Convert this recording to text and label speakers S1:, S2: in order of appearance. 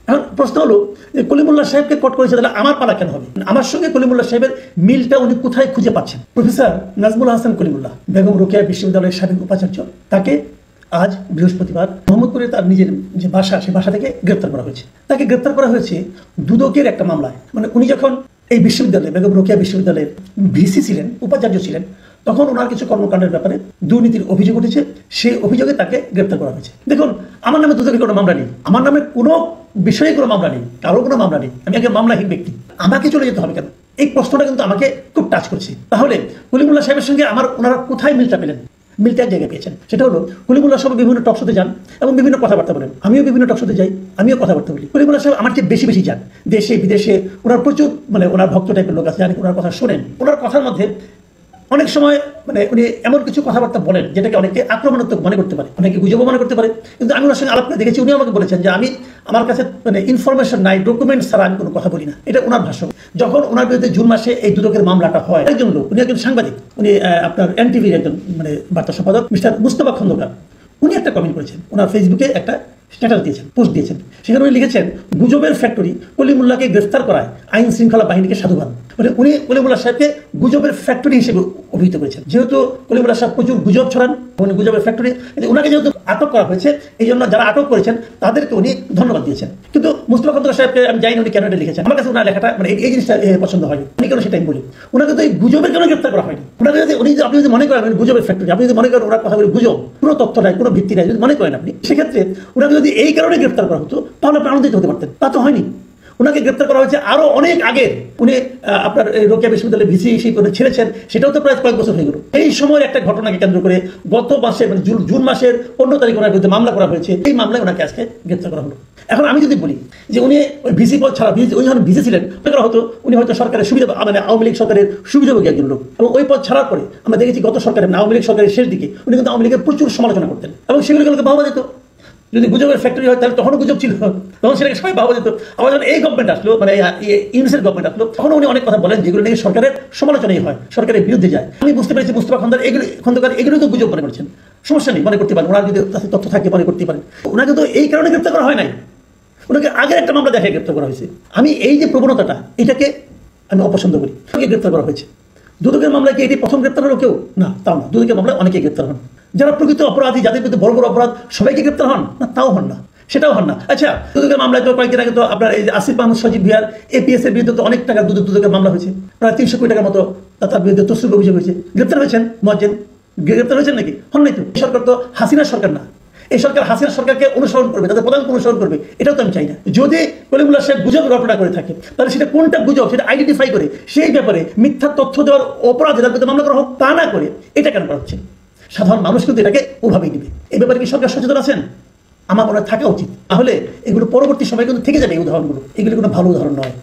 S1: এখন প্রশ্ন হলো যে কলিমুল্লাহ সাহেবকে কোট করেছে, তাহলে আমার পালা কেন হবে? আমার সঙ্গে কলিমুল্লাহ সাহেবের মিলটা উনি কোথায় খুঁজে পাচ্ছেন? প্রফেসর নাজমুল হাসান কলিমুল্লাহ বেগম রোকেয়া বিশ্ববিদ্যালয়ের সাবেক উপাচার্য, তাকে আজ বৃহস্পতিবার মোহাম্মদপুরে তার নিজের যে বাসা, সেই বাসা থেকে গ্রেপ্তার করা হয়েছে। তাকে গ্রেপ্তার করা হয়েছে দুদকের একটা মামলায়। মানে উনি যখন এই বিশ্ববিদ্যালয়ে বেগম রোকেয়া বিশ্ববিদ্যালয়ের ভিসি ছিলেন, উপাচার্য ছিলেন, তখন ওনার কিছু কর্মকাণ্ডের ব্যাপারে দুর্নীতির অভিযোগ উঠেছে। সেই অভিযোগে তাকে গ্রেপ্তার করা হয়েছে। দেখুন, আমার নামে দুদকের কোনো মামলা নেই, আমার নামে কোনো বিষয়ে কোনো মামলা নেই, কারো কোনো মামলা নেই, আমি একজন মামলাহীন ব্যক্তি। আমাকে চলে যেতে হবে কেন? এই প্রশ্নটা কিন্তু আমাকে খুব টাচ করছে। তাহলে কলিমুল্লাহ সাহেবের সঙ্গে ওনারা কোথায় মিলটা পেলেন? মিলটা এক জায়গায় পেয়েছেন, সেটা হলো কলিমুল্লাহ সাহেব বিভিন্ন টকশোতে যান এবং বিভিন্ন কথাবার্তা বলেন। আমিও বিভিন্ন টকশোতে যাই, আমিও কথাবার্তা বলি। কলিমুল্লাহ সাহেব আমার চেয়ে বেশি বেশি যান, দেশে বিদেশে। ওনার প্রচুর ওনার ভক্ত টাইপের লোক আছে, ওনার কথা শোনেন। ওনার কথার মধ্যে অনেক সময় উনি এমন কিছু কথাবার্তা বলেন যেটাকে অনেকে আক্রমণাত্মক মনে করতে পারে, অনেকে গুজবও মনে করতে পারে। কিন্তু আমি ওনার সঙ্গে আলাপ করে দেখেছি, উনি আমাকে বলেছেন যে আমার কাছে ইনফরমেশন নাই, ডকুমেন্ট ছাড়া আমি কোনো কথা বলি না। এটা ওনার ভাষ্য। যখন ওনার বিরুদ্ধে জুন মাসে এই দুদকের মামলাটা হয়, একজন লোক, উনি একজন সাংবাদিক, উনি আপনার এনটিভির একজন বার্তা সম্পাদক মিস্টার মুস্তফা খন্দকার, উনি একটা কমেন্ট করেছেন, ওনার ফেসবুকে একটা স্ট্যাটাস দিয়েছেন, পোস্ট দিয়েছেন। সেখানে উনি লিখেছেন, গুজবের ফ্যাক্টরি কলিমুল্লাহকে গ্রেফতার করায় আইন শৃঙ্খলা বাহিনীকে সাধুবাদ। উনি কলিমুল্লাহ সাহেবকে গুজবের ফ্যাক্টরি হিসেবে অভিহিত করেছেন। যেহেতু কলিমুল্লাহ সাহেব প্রচুর গুজব ছড়ান, গুজবের ফ্যাক্টরি, ওনাকে যেহেতু আটক করা হয়েছে, এই জন্য যারা আটক করেছেন তাদেরকে উনি ধন্যবাদ দিয়েছেন। কিন্তু মুস্তফা খন্দকার সাহেবকে আমি জানি উনি কেন এটা লিখেছেন। আমার কাছে ওনার লেখাটা এই জিনিসটা পছন্দ হয়নি। উনি কেন সেটা আমি বলি, ওনাকে তো এই গুজবের কেন গ্রেফতার করা হয়নি? ওনাকে যদি আপনি যদি মনে করেন গুজবের ফ্যাক্টরি, আপনি যদি মনে করেন ওরা কথা বলে গুজব, কোনো তথ্য নাই, কোনো ভিত্তি নাই, যদি মনে করেন আপনি, সেক্ষেত্রে ওনাকে যদি এই কারণে গ্রেফতার করা হতো তাহলে আপনি আনন্দিত হতে পারতেন। তা তো হয়নি। ওনাকে গ্রেপ্তার করা হয়েছে আরো অনেক আগে। উনি আপনার রোকেয়া বিশ্ববিদ্যালয়ে ভিসি হিসেবে ছেড়েছেন, সেটাও তো প্রায় কয়েক বছর হয়ে গেল। এই সময়ের একটা ঘটনাকে কেন্দ্র করে গত মাসে জুন মাসের 15 তারিখ ওনার বিরুদ্ধে মামলা করা হয়েছে। এই মামলায় ওনাকে আজকে গ্রেপ্তার করা হলো। এখন আমি যদি বলি যে উনি ওই ভিসি পদ ছাড়া, উনি যখন ভিসি ছিলেন, করা হতো উনি হয়তো সরকারের সুবিধা, আওয়ামী লীগ সরকারের সুবিধাভোগী একজন লোক। এবং ওই পদ ছাড়ার পরে আমরা দেখেছি গত সরকারের, আওয়ামী লীগ সরকারের শেষ দিকে উনি কিন্তু আওয়ামী লীগের প্রচুর সমালোচনা করতেন এবং সেগুলোকে বাহবা যেত। যদি গুজবের ফ্যাক্টরি হয় তাহলে তখনও গুজব ছিল, তখন সেটাকে সবাই ভাবা যেত। আবার যখন এই গভর্নমেন্ট আসলো, ইউনিসেফ গভর্নমেন্ট আসলো, তখন উনি অনেক কথা বলেন যেগুলো নাকি সরকারের সমালোচনাই হয়, সরকারের বিরুদ্ধে যায়। আমি বুঝতে পেরেছি মুস্তফা খন্দকার এগুলো তো গুজব মনে করছেন। সমস্যা নেই, মনে করতে পারেন, ওনার যদি তথ্য থাকে মনে করতে পারেন। ওনাকে তো এই কারণে গ্রেপ্তার করা হয় নাই, ওনাকে আগের একটা মামলা দেখে গ্রেপ্তার করা হয়েছে। আমি এই যে প্রবণতাটা, এটাকে আমি অপছন্দ করি। গ্রেপ্তার করা হয়েছে দুদকের মামলায়, কি এটি প্রথম গ্রেপ্তার হলো কেউ? না, তাও না। দুদকের মামলায় অনেকে গ্রেপ্তার হন, যারা প্রকৃত অপরাধী, যাদের বিরুদ্ধে বড় বড় অপরাধ, সবাইকে গ্রেপ্তার হন না? তাও হন না, সেটাও হন না। আচ্ছা, দুদকের মামলায় তো কয়েকদিন আগে তো আপনার এই আসিফ মাহমুদ সজীব ভিয়ার এপিএস এর বিরুদ্ধে তো অনেক টাকার দুদকের মামলা হয়েছে, প্রায় 300 কোটি টাকার মতো তার বিরুদ্ধে তসরুপ অভিযোগ হয়েছে। গ্রেপ্তার হয়েছেন মজ্জেদ? গ্রেপ্তার হয়েছেন নাকি? হন নাই তো। এই সরকার তো হাসিনার সরকার না। এই সরকার হাসিনা সরকারকে অনুসরণ করবে, তাদের প্রধানকে অনুসরণ করবে, এটাও তো আমি চাই না। যদি কলিমুল্লাহ সাহেব গুজব রটনা করে থাকে, তাহলে সেটা কোনটা গুজব সেটা আইডেন্টিফাই করে সেই ব্যাপারে মিথ্যা তথ্য দেওয়ার অপরাধে তার বিরুদ্ধে মামলা করা হোক। তা না করে এটা কেন করা হচ্ছে? সাধারণ মানুষ কিন্তু এটাকে ওভাবেই দিবে। এই ব্যাপারে কি সরকার সচেতন আছেন? আমার মনে হয় থাকা উচিত। তাহলে এগুলো পরবর্তী সময় কিন্তু থেকে যাবে। এই উদাহরণগুলো, এগুলো কোনো ভালো উদাহরণ নয়।